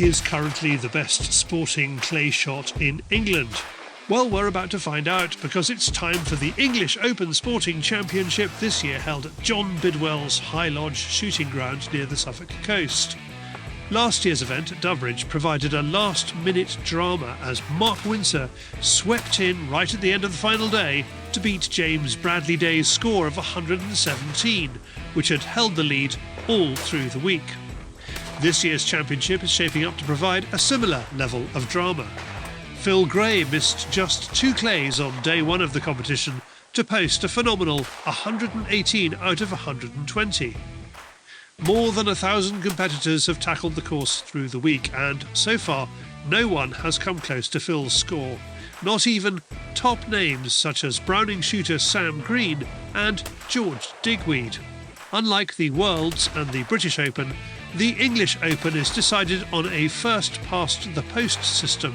is currently the best sporting clay shot in England? Well, we're about to find out, because it's time for the English Open Sporting Championship, this year held at John Bidwell's High Lodge shooting ground near the Suffolk coast. Last year's event at Doveridge provided a last-minute drama as Mark Windsor swept in right at the end of the final day to beat James Bradley Day's score of 117, which had held the lead all through the week. This year's championship is shaping up to provide a similar level of drama. Phil Gray missed just 2 clays on day 1 of the competition to post a phenomenal 118 out of 120. More than 1,000 competitors have tackled the course through the week, and so far no one has come close to Phil's score. Not even top names such as Browning shooter Sam Green and George Digweed. Unlike the Worlds and the British Open, the English Open is decided on a first-past-the-post system,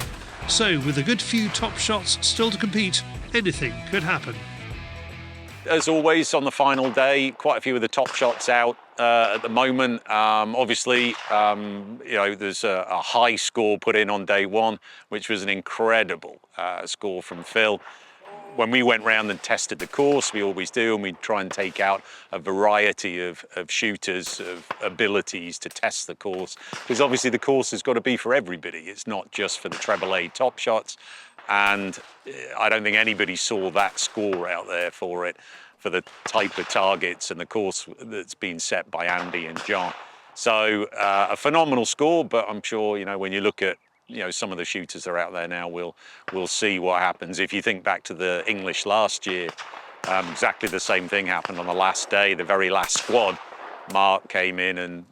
so with a good few top shots still to compete, anything could happen. As always on the final day, quite a few of the top shots out at the moment. Obviously, there's a high score put in on day 1, which was an incredible score from Phil. When we went round and tested the course, we always do, and we try and take out a variety of shooters, of abilities to test the course, because obviously the course has got to be for everybody. It's not just for the treble A top shots, and I don't think anybody saw that score out there for it, for the type of targets and the course that's been set by Andy and John. So a phenomenal score, but I'm sure, when you look at some of the shooters that are out there now, we'll see what happens. If you think back to the English last year, exactly the same thing happened on the last day, the very last squad. Mark came in and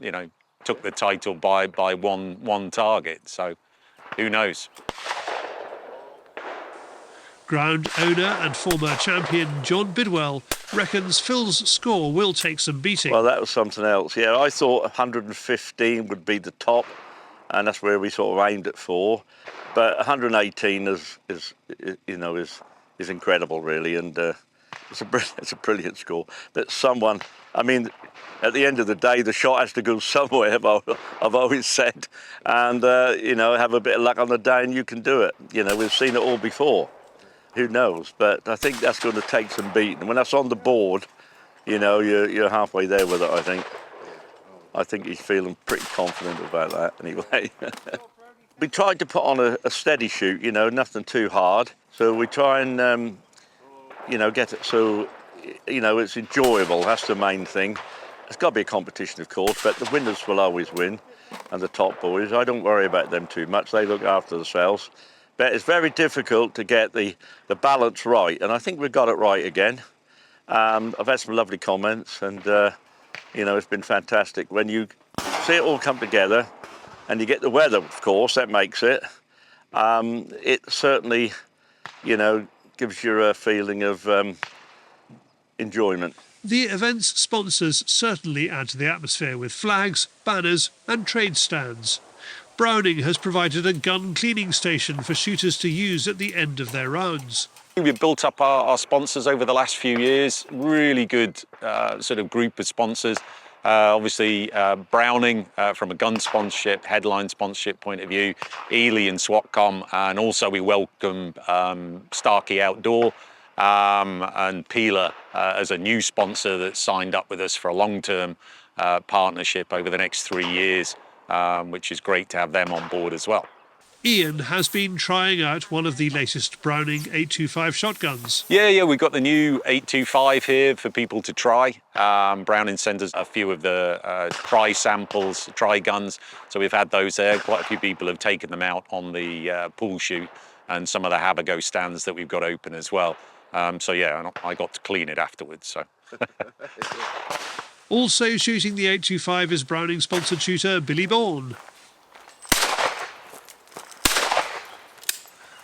took the title by one target. So who knows? Ground owner and former champion John Bidwell reckons Phil's score will take some beating. Well, that was something else. Yeah, I thought 115 would be the top, and that's where we sort of aimed it for. But 118 is incredible, really, and it's a brilliant score. But at the end of the day, the shot has to go somewhere, I've always said, and have a bit of luck on the day, and you can do it. We've seen it all before. Who knows? But I think that's going to take some beating. When that's on the board, you're halfway there with it, I think. I think he's feeling pretty confident about that anyway. We tried to put on a steady shoot, nothing too hard. So we try and, get it so, it's enjoyable. That's the main thing. It's got to be a competition, of course, but the winners will always win. And the top boys, I don't worry about them too much. They look after themselves. But it's very difficult to get the balance right. And I think we've got it right again. I've had some lovely comments, and it's been fantastic. When you see it all come together, and you get the weather, of course, that makes it. It certainly, gives you a feeling of enjoyment. The event's sponsors certainly add to the atmosphere with flags, banners and trade stands. Browning has provided a gun cleaning station for shooters to use at the end of their rounds. We've built up our sponsors over the last few years. Really good sort of group of sponsors. Obviously, Browning from a gun sponsorship, headline sponsorship point of view, Ely and Swatcom, and also we welcome Starkey Outdoor and Peeler as a new sponsor that's signed up with us for a long-term partnership over the next 3 years, which is great to have them on board as well. Ian has been trying out one of the latest Browning 825 shotguns. Yeah, we've got the new 825 here for people to try. Browning sends us a few of the try samples, try guns. So we've had those there. Quite a few people have taken them out on the pool shoot and some of the Habago stands that we've got open as well. I got to clean it afterwards. So. Also shooting the 825 is Browning sponsored shooter Billy Bourne.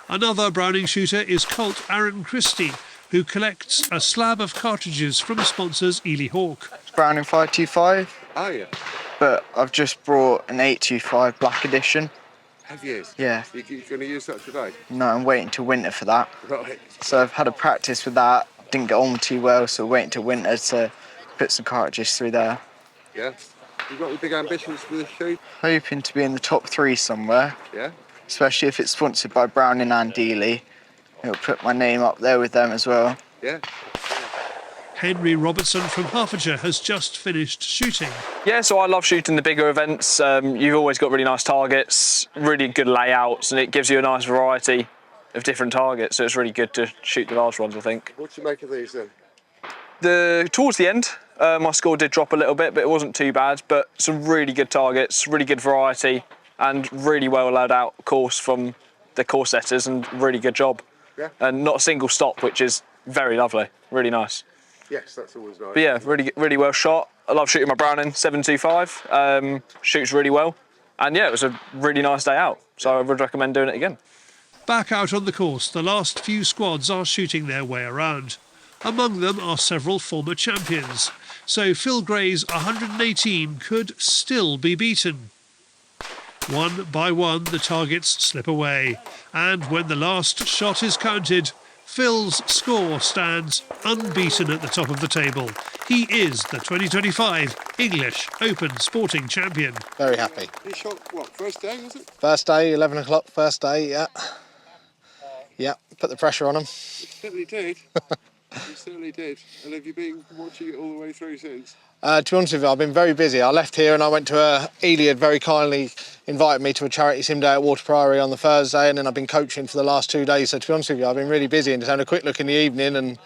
Another Browning shooter is Colt Aaron Christie, who collects a slab of cartridges from sponsors Ely Hawk. Browning 525. Oh yeah. But I've just brought an 825 Black Edition. Have you? Yeah. You're going to use that today? No, I'm waiting till winter for that. Right. So I've had a practice with that. Didn't get on too well, so waiting till winter to put some cartridges through there. Yeah. You got any big ambitions for this shoot? Hoping to be in the top 3 somewhere, Yeah? especially if it's sponsored by Browning and Dealey. It'll put my name up there with them as well. Yeah? Henry Robertson from Hertfordshire has just finished shooting. Yeah, so I love shooting the bigger events. You've always got really nice targets, really good layouts, and it gives you a nice variety of different targets. So it's really good to shoot the large ones, I think. What do you make of these then? Towards the end, my score did drop a little bit, but it wasn't too bad. But some really good targets, really good variety, and really well laid out course from the course setters, and really good job. Yeah? And not a single stop, which is very lovely, really nice. Yes, that's always nice. But yeah, really well shot. I love shooting my Browning 725. Shoots really well. And yeah, it was a really nice day out. So I would recommend doing it again. Back out on the course, the last few squads are shooting their way around. Among them are several former champions. So Phil Gray's 118 could still be beaten. One by one, the targets slip away. And when the last shot is counted, Phil's score stands unbeaten at the top of the table. He is the 2025 English Open Sporting Champion. Very happy. You shot, what, first day, was it? First day, 11 o'clock, first day, yeah. Yeah, put the pressure on them. You certainly did. You certainly did. And have you been watching it all the way through since? To be honest with you, I've been very busy. I left here and I went to Ely had very kindly invited me to a charity sim day at Water Priory on the Thursday, and then I've been coaching for the last 2 days. So to be honest with you, I've been really busy and just having a quick look in the evening, and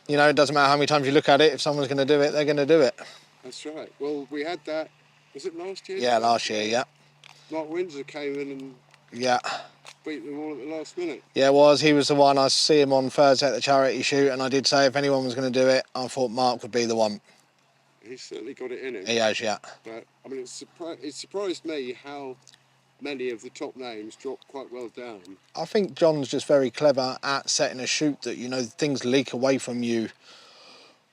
you know, it doesn't matter how many times you look at it, if someone's going to do it, they're going to do it. That's right. Well, we had that, was it last year? Yeah, last year, yeah. Mark Windsor came in and Yeah. beat them all at the last minute. Yeah, it was. He was the one. I see him on Thursday at the charity shoot, and I did say if anyone was going to do it, I thought Mark would be the one. He's certainly got it in him. He has, yeah. But, I mean, it surprised me how many of the top names dropped quite well down. I think John's just very clever at setting a shoot that, you know, things leak away from you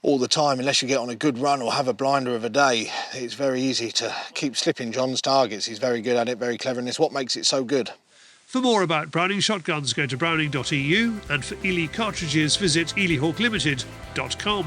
all the time unless you get on a good run or have a blinder of a day. It's very easy to keep slipping John's targets. He's very good at it, very clever, and it's what makes it so good. For more about Browning shotguns, go to browning.eu, and for Ely cartridges, visit elyhawklimited.com.